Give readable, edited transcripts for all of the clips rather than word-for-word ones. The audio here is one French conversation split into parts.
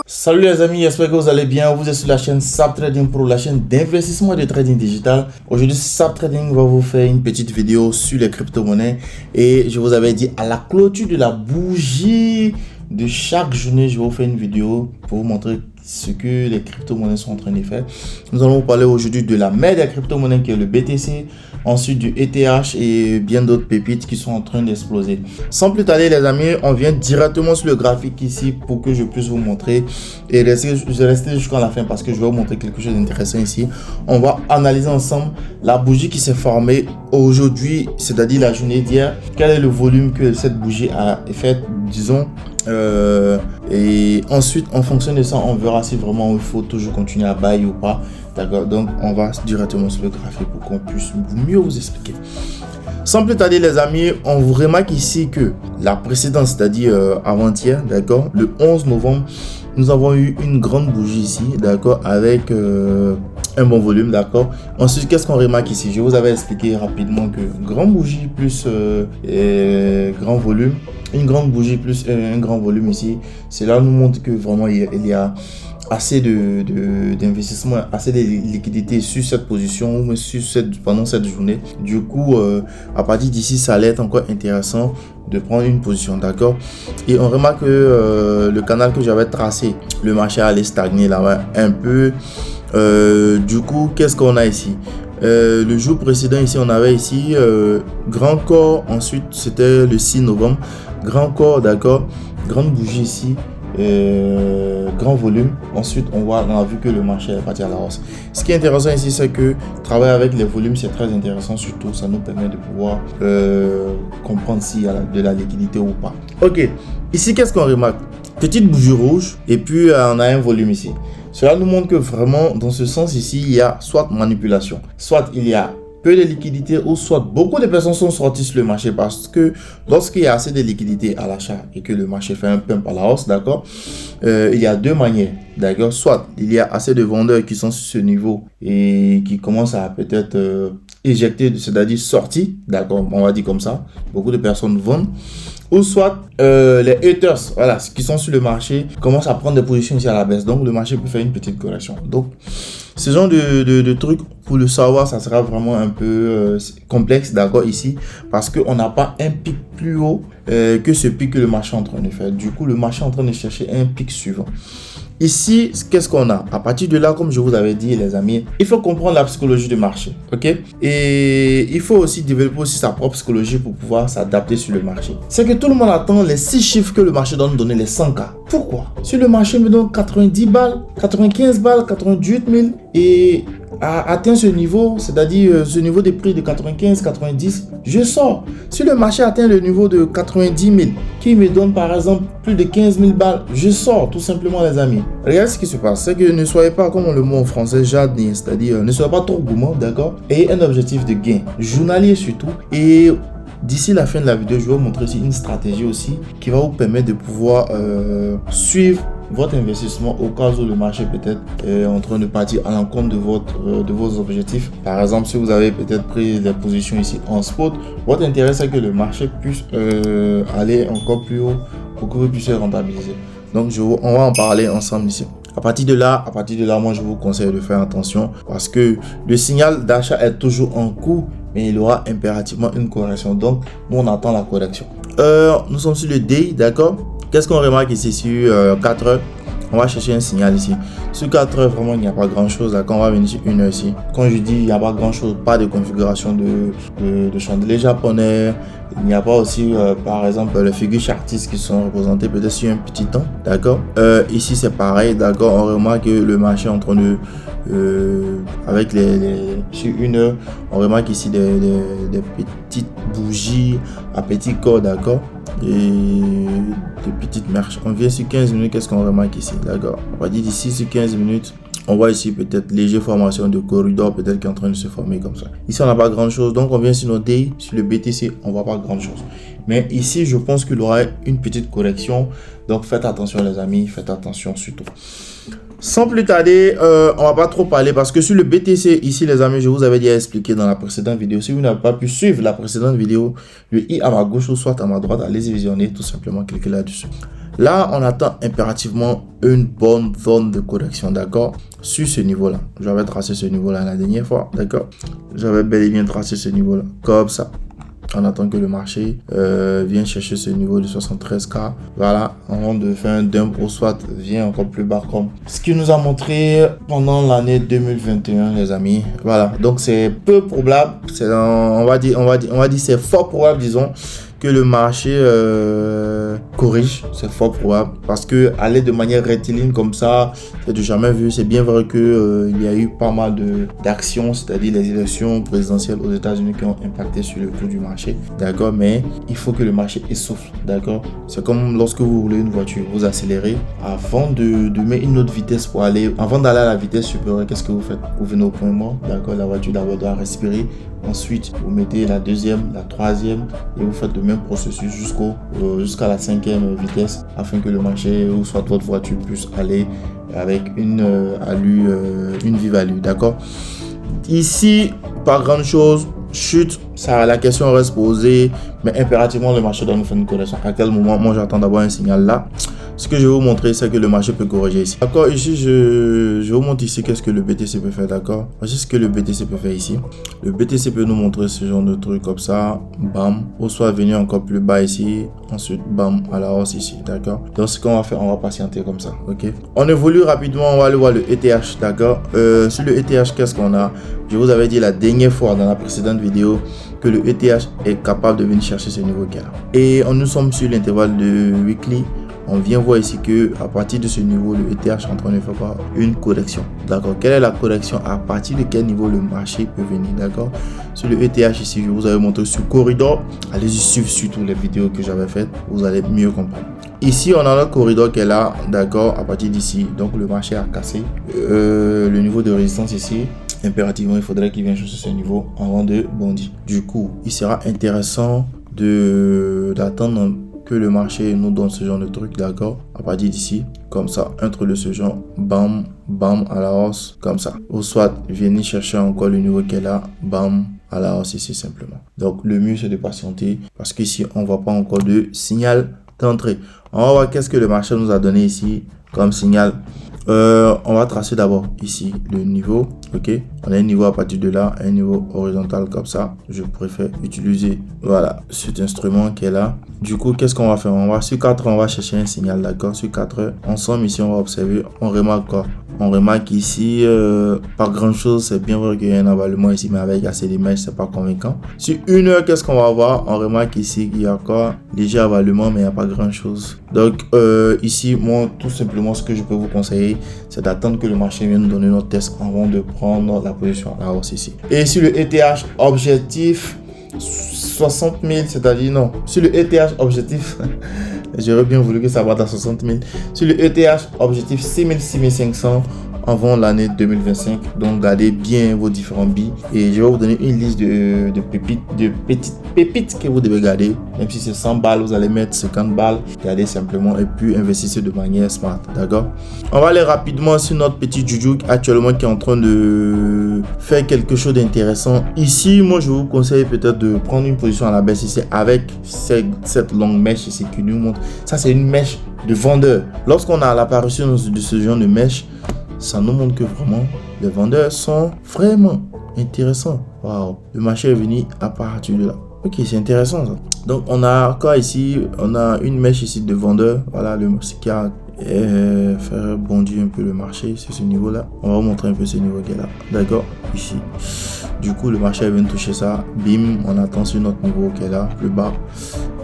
Salut les amis, j'espère que vous allez bien. Vous êtes sur la chaîne SAP Trading Pro, la chaîne d'investissement et de trading digital. Aujourd'hui, SAP Trading va vous faire une petite vidéo sur les crypto-monnaies. Et je vous avais dit à la clôture de la bougie de chaque journée, je vais vous faire une vidéo pour vous montrer ce que les crypto-monnaies sont en train de faire. Nous allons vous parler aujourd'hui de la mère des crypto-monnaies qui est le BTC, ensuite du ETH et bien d'autres pépites qui sont en train d'exploser. Sans plus tarder les amis, on vient directement sur le graphique ici pour que je puisse vous montrer et rester jusqu'à la fin parce que je vais vous montrer quelque chose d'intéressant ici. On va analyser ensemble la bougie qui s'est formée aujourd'hui, c'est-à-dire la journée d'hier. Quel est le volume que cette bougie a fait, disons. Et ensuite en fonction de ça on verra si vraiment il faut toujours continuer à buy ou pas, d'accord. Donc on va directement sur le graphique pour qu'on puisse mieux vous expliquer. Sans plus tarder les amis, on vous remarque ici que la précédente, c'est-à-dire avant-hier, d'accord, le 11 novembre, nous avons eu une grande bougie ici, d'accord, avec un bon volume, d'accord. Ensuite, qu'est-ce qu'on remarque ici? Je vous avais expliqué rapidement que grande bougie plus grand volume, une grande bougie plus un grand volume ici, cela nous montre que vraiment il y a assez d'investissement, assez de liquidité sur cette position ou pendant cette journée. Du coup, à partir d'ici, ça allait être encore intéressant de prendre une position, d'accord. Et on remarque que le canal que j'avais tracé, le marché allait stagner là-bas un peu. Du coup, qu'est-ce qu'on a ici? Le jour précédent ici, on avait ici grand corps, ensuite c'était le 6 novembre, grand corps, d'accord, grande bougie ici. Grand volume. Ensuite on a vu que le marché est parti à la hausse. Ce qui est intéressant ici, c'est que travailler avec les volumes, c'est très intéressant, surtout ça nous permet de pouvoir comprendre s'il y a de la liquidité ou pas. Ok, ici qu'est-ce qu'on remarque? Petite bougie rouge et puis on a un volume ici. Cela nous montre que vraiment dans ce sens ici, il y a soit manipulation, soit il y a peu de liquidité ou soit beaucoup de personnes sont sorties sur le marché parce que lorsqu'il y a assez de liquidité à l'achat et que le marché fait un pump à la hausse, d'accord, il y a deux manières, d'accord. Soit il y a assez de vendeurs qui sont sur ce niveau et qui commencent à peut-être éjecter, c'est-à-dire sortir, d'accord, on va dire comme ça, beaucoup de personnes vendent. Ou soit les haters, voilà, qui sont sur le marché, commencent à prendre des positions ici à la baisse. Donc le marché peut faire une petite correction. Donc ce genre de trucs, pour le savoir, ça sera vraiment un peu complexe, d'accord, ici, parce qu'on n'a pas un pic plus haut que ce pic que le marché est en train de faire. Du coup, le marché est en train de chercher un pic suivant. Ici, qu'est-ce qu'on a? À partir de là, comme je vous avais dit, les amis, il faut comprendre la psychologie du marché, ok? Et il faut aussi développer aussi sa propre psychologie pour pouvoir s'adapter sur le marché. C'est que tout le monde attend les 6 chiffres que le marché doit nous donner, les 100K. Pourquoi? Si le marché me donne 90 balles, 95 balles, 98 000 et atteint ce niveau, c'est-à-dire ce niveau de prix de 95, 90, je sors. Si le marché atteint le niveau de 90 000, qui me donne par exemple plus de 15 000 balles, je sors tout simplement les amis. Regardez ce qui se passe, c'est que ne soyez pas, comme on le mot en français, jardinier, c'est-à-dire ne soyez pas trop gourmand, d'accord? Ayez un objectif de gain, journalier surtout, et d'ici la fin de la vidéo, je vais vous montrer aussi une stratégie aussi qui va vous permettre de pouvoir suivre votre investissement au cas où le marché peut-être est en train de partir à l'encontre de vos objectifs. Par exemple, si vous avez peut-être pris des positions ici en spot, votre intérêt c'est que le marché puisse aller encore plus haut pour que vous puissiez rentabiliser. Donc on va en parler ensemble ici. À partir de là, moi je vous conseille de faire attention parce que le signal d'achat est toujours en cours, mais il y aura impérativement une correction. Donc nous on attend la correction. Nous sommes sur le day, d'accord. Qu'est-ce qu'on remarque ici sur 4 heures? On va chercher un signal ici. Sur 4 heures, vraiment, il n'y a pas grand-chose. Quand on va venir sur 1 heure ici. Quand je dis il n'y a pas grand-chose, pas de configuration de chandelier japonais. Il n'y a pas aussi, par exemple, les figures chartistes qui sont représentées peut-être sur un petit temps. D'accord. Ici, c'est pareil. D'accord. On remarque que le marché est en train de... avec sur 1 heure, on remarque ici des petites bougies à petits corps, d'accord, et des petites marches. On vient sur 15 minutes, qu'est-ce qu'on remarque ici, d'accord. On va dire d'ici sur 15 minutes, on voit ici peut-être légère formation de corridor, peut-être qui est en train de se former comme ça. Ici, on n'a pas grand-chose, donc on vient sur nos day, sur le BTC, on voit pas grand-chose. Mais ici, je pense qu'il y aura une petite correction, donc faites attention les amis, faites attention surtout. Sans plus tarder, on va pas trop parler parce que sur le BTC ici les amis, je vous avais déjà expliqué dans la précédente vidéo. Si vous n'avez pas pu suivre la précédente vidéo, le i à ma gauche ou soit à ma droite, allez-y visionner, tout simplement cliquez là-dessus. Là, on attend impérativement une bonne zone de correction, d'accord, sur ce niveau-là. J'avais tracé ce niveau-là la dernière fois, d'accord. J'avais bel et bien tracé ce niveau-là, comme ça. On attend que le marché vienne chercher ce niveau de 73K. Voilà, avant de faire un dump ou soit vient encore plus bas comme ce qui nous a montré pendant l'année 2021, les amis. Voilà, donc c'est peu probable. On va dire c'est fort probable, disons, que le marché corrige. C'est fort probable parce que aller de manière rectiligne comme ça, c'est du jamais vu. C'est bien vrai que il y a eu pas mal d'actions, c'est-à-dire les élections présidentielles aux États-Unis qui ont impacté sur le cours du marché, d'accord, mais il faut que le marché essouffle, d'accord. C'est comme lorsque vous roulez une voiture, vous accélérez avant de mettre une autre vitesse pour aller, avant d'aller à la vitesse supérieure, qu'est-ce que vous faites? Vous venez au point mort, d'accord, la voiture d'abord doit respirer. Ensuite, vous mettez la deuxième, la troisième et vous faites le même processus jusqu'à la 5e vitesse afin que le marché ou soit votre voiture puisse aller avec une vive allure, d'accord. Ici, pas grand chose, chute, ça, la question reste posée, mais impérativement le marché doit nous faire une correction. À quel moment? Moi j'attends d'avoir un signal là. Ce que je vais vous montrer, c'est que le marché peut corriger ici. D'accord, ici, je vous montre ici qu'est-ce que le BTC peut faire, d'accord. Voici ce que le BTC peut faire ici. Le BTC peut nous montrer ce genre de truc comme ça, bam, ou soit venir encore plus bas ici, ensuite, bam, à la hausse ici, d'accord. Donc, ce qu'on va faire, on va patienter comme ça, ok. On évolue rapidement, on va aller voir le ETH, d'accord. Sur le ETH, qu'est-ce qu'on a? Je vous avais dit la dernière fois dans la précédente vidéo que le ETH est capable de venir chercher ce niveau qu'il a. Et nous sommes sur l'intervalle de weekly. On vient voir ici que à partir de ce niveau, le ETH est en train de faire une correction. D'accord. Quelle est la correction? À partir de quel niveau le marché peut venir? D'accord. Sur le ETH ici, je vous avais montré sur corridor. Allez-y suivre surtout les vidéos que j'avais faites. Vous allez mieux comprendre. Ici, on a notre corridor qui est là. D'accord. À partir d'ici, donc le marché a cassé le niveau de résistance ici. Impérativement, il faudrait qu'il vienne chercher ce niveau avant de bondir. Du coup, il sera intéressant d'attendre que le marché nous donne ce genre de truc, d'accord, à partir d'ici, comme ça, entre ce genre, bam, bam, à la hausse, comme ça, ou soit venir chercher encore le niveau qui est là, bam, à la hausse ici simplement. Donc le mieux c'est de patienter parce qu'ici on voit pas encore de signal d'entrée. On va voir qu'est-ce que le marché nous a donné ici comme signal. On va tracer d'abord ici le niveau, ok. On a un niveau à partir de là, un niveau horizontal comme ça. Je préfère utiliser, voilà, cet instrument qui est là. Du coup, qu'est-ce qu'on va faire? On va sur 4 heures, on va chercher un signal, d'accord. Sur 4 heures, ensemble ici, on va observer. On remarque quoi? On remarque ici, pas grand chose. C'est bien vrai qu'il y a un avalement ici, mais avec assez d'images, c'est pas convaincant. Sur 1 heure, qu'est-ce qu'on va voir? On remarque ici qu'il y a encore léger avalement, mais il n'y a pas grand chose. Donc, ici, moi, tout simplement, ce que je peux vous conseiller, c'est d'attendre que le marché vienne nous donner notre test avant de prendre la position à la hausse ici. Et sur le ETH objectif 60 000, c'est-à-dire non, sur le ETH objectif, j'aurais bien voulu que ça parte à 60 000. Sur le ETH objectif 6 000, 6 500 avant l'année 2025. Donc gardez bien vos différents billes et je vais vous donner une liste de petites pépites que vous devez garder. Même si c'est 100 balles, vous allez mettre 50 balles, gardez simplement et puis investissez de manière smart, d'accord. On va aller rapidement sur notre petit Juju actuellement qui est en train de faire quelque chose d'intéressant. Ici, moi je vous conseille peut-être de prendre une position à la baisse ici avec cette longue mèche ici qui nous montre. Ça c'est une mèche de vendeur. Lorsqu'on a l'apparition de ce genre de mèche, ça nous montre que vraiment les vendeurs sont vraiment intéressants. Waouh, le marché est venu à partir de là. Ok, c'est intéressant ça. Donc on a quoi ici? On a une mèche ici de vendeurs. Voilà ce qui a faire bondir un peu le marché sur ce niveau là. On va vous montrer un peu ce niveau qui est là, d'accord, ici. Du coup le marché vient toucher ça, bim, on attend sur notre niveau qui est là, plus bas,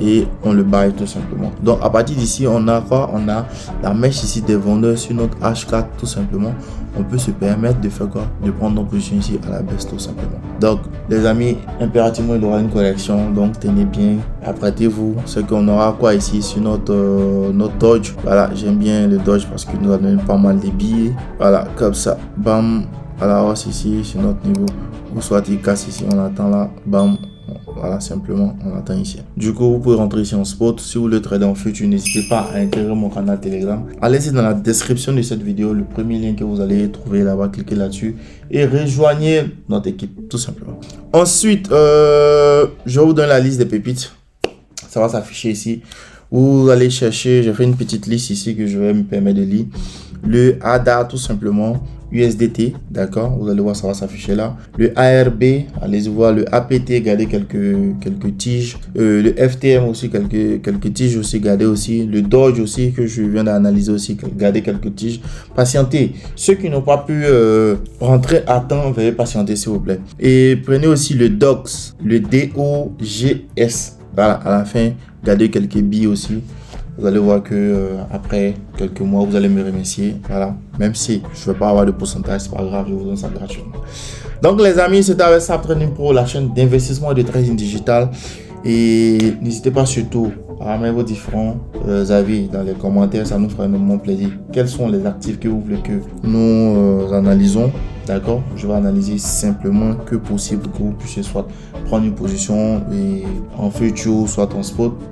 et on le buy tout simplement. Donc à partir d'ici on a quoi? On a la mèche ici des vendeurs sur notre H4 tout simplement. On peut se permettre de faire quoi? De prendre nos positions ici à la baisse tout simplement. Donc les amis, impérativement il y aura une correction, donc tenez bien, apprêtez-vous. C'est qu'on aura quoi ici sur notre Dodge. Voilà, j'aime bien le Dodge parce qu'il nous a donné pas mal de billets. Voilà, comme ça, bam, à la hausse ici sur notre niveau. Ou soit il casse ici, on attend là, bam, Voilà, simplement, on attend ici. Du coup, vous pouvez rentrer ici en spot. Si vous voulez trader en futur, n'hésitez pas à intégrer mon canal Telegram. Allez-y dans la description de cette vidéo, le premier lien que vous allez trouver là-bas, cliquez là-dessus et rejoignez notre équipe, tout simplement. Ensuite, je vous donne la liste des pépites. Ça va s'afficher ici. Vous allez chercher, j'ai fait une petite liste ici que je vais me permettre de lire. Le ADA, tout simplement, USDT, d'accord, vous allez voir, ça va s'afficher là. Le ARB, allez voir le APT, gardez quelques tiges. Le FTM aussi, quelques tiges aussi, gardez aussi. Le Doge aussi, que je viens d'analyser aussi, gardez quelques tiges. Patientez. Ceux qui n'ont pas pu rentrer à temps, veuillez patienter s'il vous plaît. Et prenez aussi le DOGS, le DOGS. Voilà, à la fin, gardez quelques billes aussi. Vous allez voir que après quelques mois, vous allez me remercier. Voilà, même si je ne vais pas avoir de pourcentage, c'est pas grave, je vous donne ça gratuitement. Donc les amis, c'était avec Sap Trading Pro, la chaîne d'investissement et de trading digital. Et n'hésitez pas surtout à mettre vos différents avis dans les commentaires, ça nous fera énormément plaisir. Quels sont les actifs que vous voulez que nous analysons? D'accord, je vais analyser simplement que possible pour que vous puissiez soit prendre une position et en futur, soit en spot.